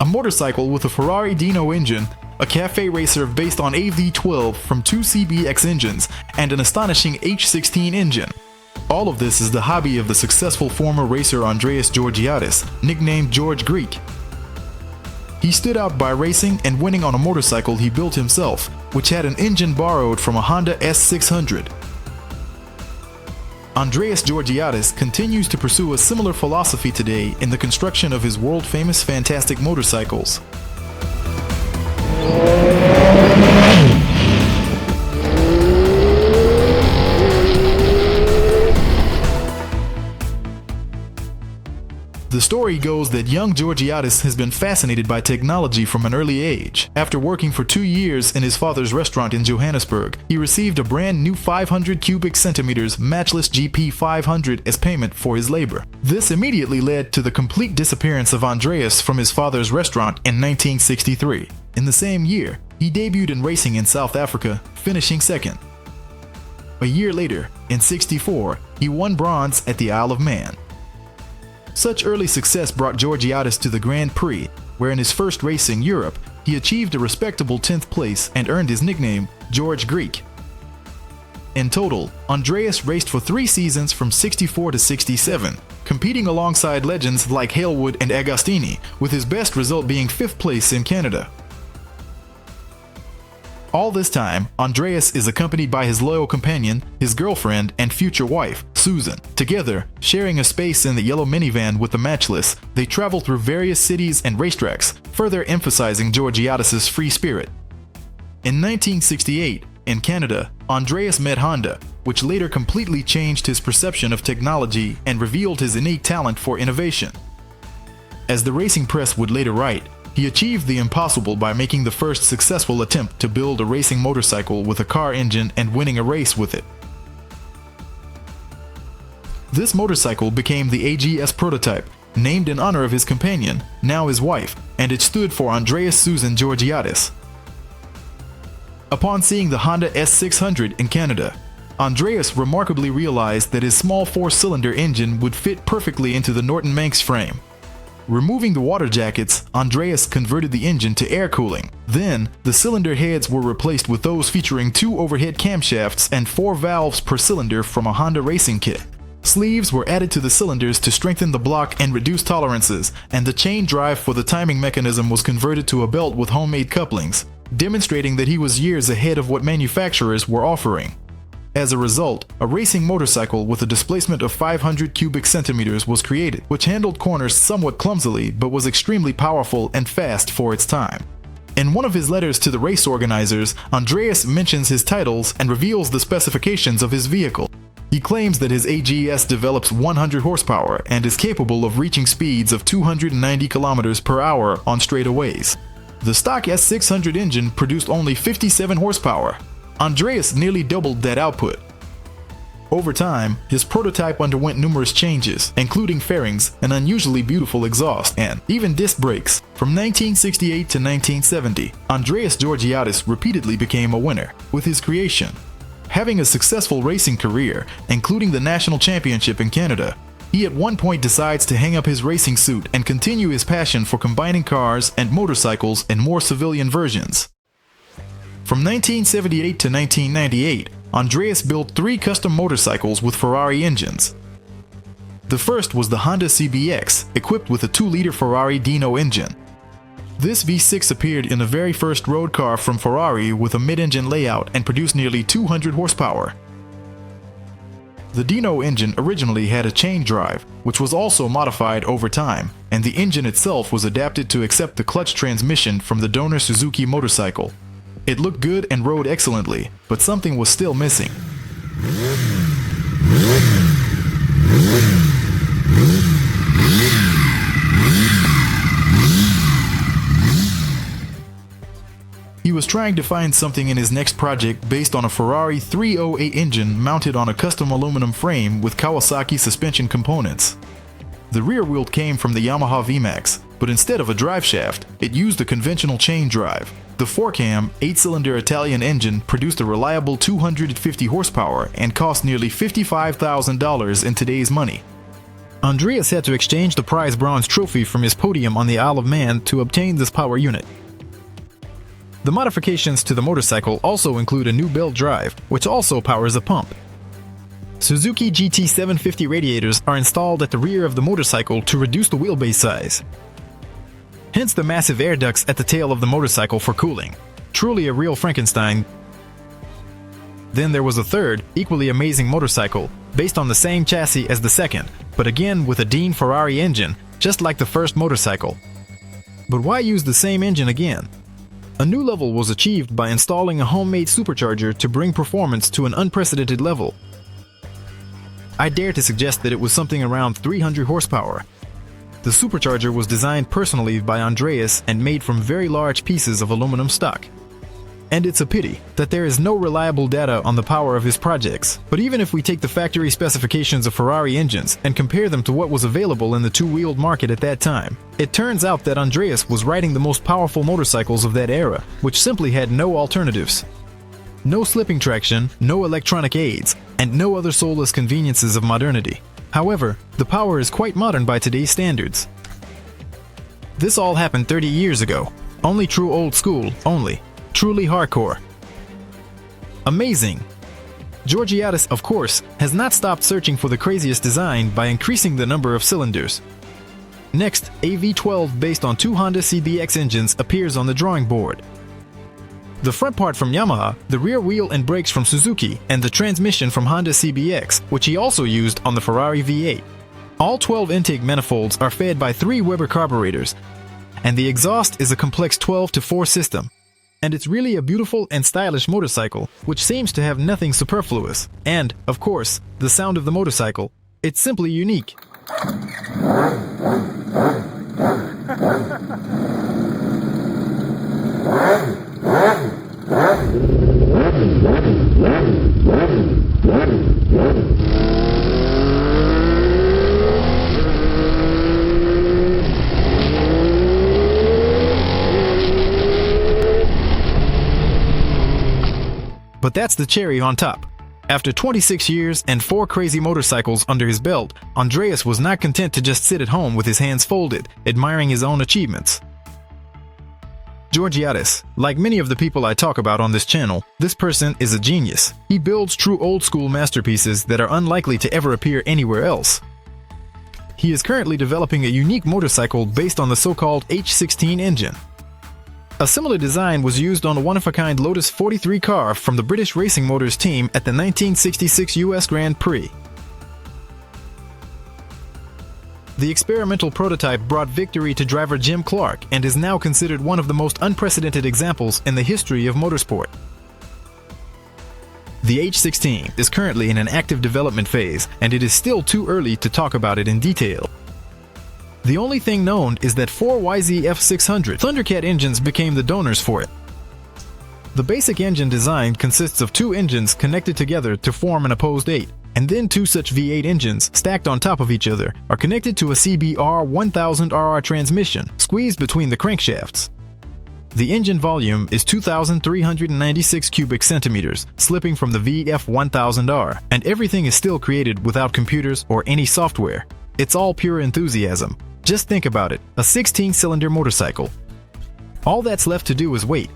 motorcycle with a Ferrari Dino engine, a cafe racer based on a V12 from two CBX engines, and an astonishing H-16 engine. All of this is the hobby of the successful former racer Andreas Georgiadis, nicknamed George Greek. He stood out by racing and winning on a motorcycle he built himself, which had an engine borrowed from a Honda S600. Andreas Georgiadis continues to pursue a similar philosophy today in the construction of his world-famous fantastic motorcycles. The story goes that young Georgiadis has been fascinated by technology from an early age. After working for 2 years in his father's restaurant in Johannesburg, he received a brand new 500 cubic centimeters matchless GP 500 as payment for his labor. This immediately led to the complete disappearance of Andreas from his father's restaurant in 1963. In the same year, he debuted in racing in South Africa, finishing second. A year later, in '64, he won bronze at the Isle of Man. Such early success brought Georgiadis to the Grand Prix, where in his first race in Europe, he achieved a respectable 10th place and earned his nickname, George Greek. In total, Andreas raced for 3 seasons from '64 to '67, competing alongside legends like Halewood and Agostini, with his best result being 5th place in Canada. All this time, Andreas is accompanied by his loyal companion, his girlfriend, and future wife, Susan. Together, sharing a space in the yellow minivan with the Matchless, they travel through various cities and racetracks, further emphasizing Georgiadis' free spirit. In 1968, in Canada, Andreas met Honda, which later completely changed his perception of technology and revealed his innate talent for innovation. As the racing press would later write, he achieved the impossible by making the first successful attempt to build a racing motorcycle with a car engine and winning a race with it. This motorcycle became the AGS prototype, named in honor of his companion, now his wife, and it stood for Andreas Susan Georgiadis. Upon seeing the Honda S600 in Canada, Andreas remarkably realized that his small 4-cylinder engine would fit perfectly into the Norton Manx frame. Removing the water jackets, Andreas converted the engine to air cooling. Then, the cylinder heads were replaced with those featuring 2 overhead camshafts and 4 valves per cylinder from a Honda racing kit. Sleeves were added to the cylinders to strengthen the block and reduce tolerances, and the chain drive for the timing mechanism was converted to a belt with homemade couplings, demonstrating that he was years ahead of what manufacturers were offering. As a result, a racing motorcycle with a displacement of 500 cubic centimeters was created, which handled corners somewhat clumsily but was extremely powerful and fast for its time. In one of his letters to the race organizers, Andreas mentions his titles and reveals the specifications of his vehicle. He claims that his AGS develops 100 horsepower and is capable of reaching speeds of 290 kilometers per hour on straightaways. The stock S600 engine produced only 57 horsepower. Andreas nearly doubled that output. Over time, his prototype underwent numerous changes, including fairings, an unusually beautiful exhaust, and even disc brakes. From 1968 to 1970, Andreas Georgiadis repeatedly became a winner with his creation. Having a successful racing career, including the national championship in Canada, he at one point decides to hang up his racing suit and continue his passion for combining cars and motorcycles in more civilian versions. From 1978 to 1998, Andreas built 3 custom motorcycles with Ferrari engines. The first was the Honda CBX, equipped with a 2-liter Ferrari Dino engine. This V6 appeared in the very first road car from Ferrari with a mid-engine layout and produced nearly 200 horsepower. The Dino engine originally had a chain drive, which was also modified over time, and the engine itself was adapted to accept the clutch transmission from the donor Suzuki motorcycle. It looked good and rode excellently, but something was still missing. He was trying to find something in his next project based on a Ferrari 308 engine mounted on a custom aluminum frame with Kawasaki suspension components. The rear wheel came from the Yamaha VMAX, but instead of a drive shaft, it used a conventional chain drive. The 4-cam, 8-cylinder Italian engine produced a reliable 250 horsepower and cost nearly $55,000 in today's money. Andreas had to exchange the prize bronze trophy from his podium on the Isle of Man to obtain this power unit. The modifications to the motorcycle also include a new belt drive, which also powers a pump. Suzuki GT750 radiators are installed at the rear of the motorcycle to reduce the wheelbase size. Hence the massive air ducts at the tail of the motorcycle for cooling. Truly a real Frankenstein. Then there was a third, equally amazing motorcycle, based on the same chassis as the second, but again with a Dean Ferrari engine, just like the first motorcycle. But why use the same engine again? A new level was achieved by installing a homemade supercharger to bring performance to an unprecedented level. I dare to suggest that it was something around 300 horsepower. The supercharger was designed personally by Andreas and made from very large pieces of aluminum stock. And it's a pity that there is no reliable data on the power of his projects. But even if we take the factory specifications of Ferrari engines and compare them to what was available in the two-wheeled market at that time, it turns out that Andreas was riding the most powerful motorcycles of that era, which simply had no alternatives. No slipping traction, no electronic aids, and no other soulless conveniences of modernity. However, the power is quite modern by today's standards. This all happened 30 years ago. Only true old school, only. Truly hardcore. Amazing! Georgiadis, of course, has not stopped searching for the craziest design by increasing the number of cylinders. Next, a V12 based on two Honda CBX engines appears on the drawing board. The front part from Yamaha, the rear wheel and brakes from Suzuki, and the transmission from Honda CBX, which he also used on the Ferrari V8. All 12 intake manifolds are fed by 3 Weber carburetors, and the exhaust is a complex 12-4 system. And it's really a beautiful and stylish motorcycle, which seems to have nothing superfluous. And, of course, the sound of the motorcycle. It's simply unique. But that's the cherry on top. After 26 years and 4 crazy motorcycles under his belt, Andreas was not content to just sit at home with his hands folded, admiring his own achievements. Georgiadis, like many of the people I talk about on this channel, this person is a genius. He builds true old-school masterpieces that are unlikely to ever appear anywhere else. He is currently developing a unique motorcycle based on the so-called H-16 engine. A similar design was used on a one-of-a-kind Lotus 43 car from the British Racing Motors team at the 1966 US Grand Prix. The experimental prototype brought victory to driver Jim Clark and is now considered one of the most unprecedented examples in the history of motorsport. The H-16 is currently in an active development phase, and it is still too early to talk about it in detail. The only thing known is that 4 YZF-600 Thundercat engines became the donors for it. The basic engine design consists of 2 engines connected together to form an opposed 8, and then 2 such V8 engines stacked on top of each other are connected to a CBR 1000RR transmission squeezed between the crankshafts. The engine volume is 2,396 cubic centimeters, slipping from the VF-1000R, and everything is still created without computers or any software. It's all pure enthusiasm. Just think about it, a 16-cylinder motorcycle. All that's left to do is wait,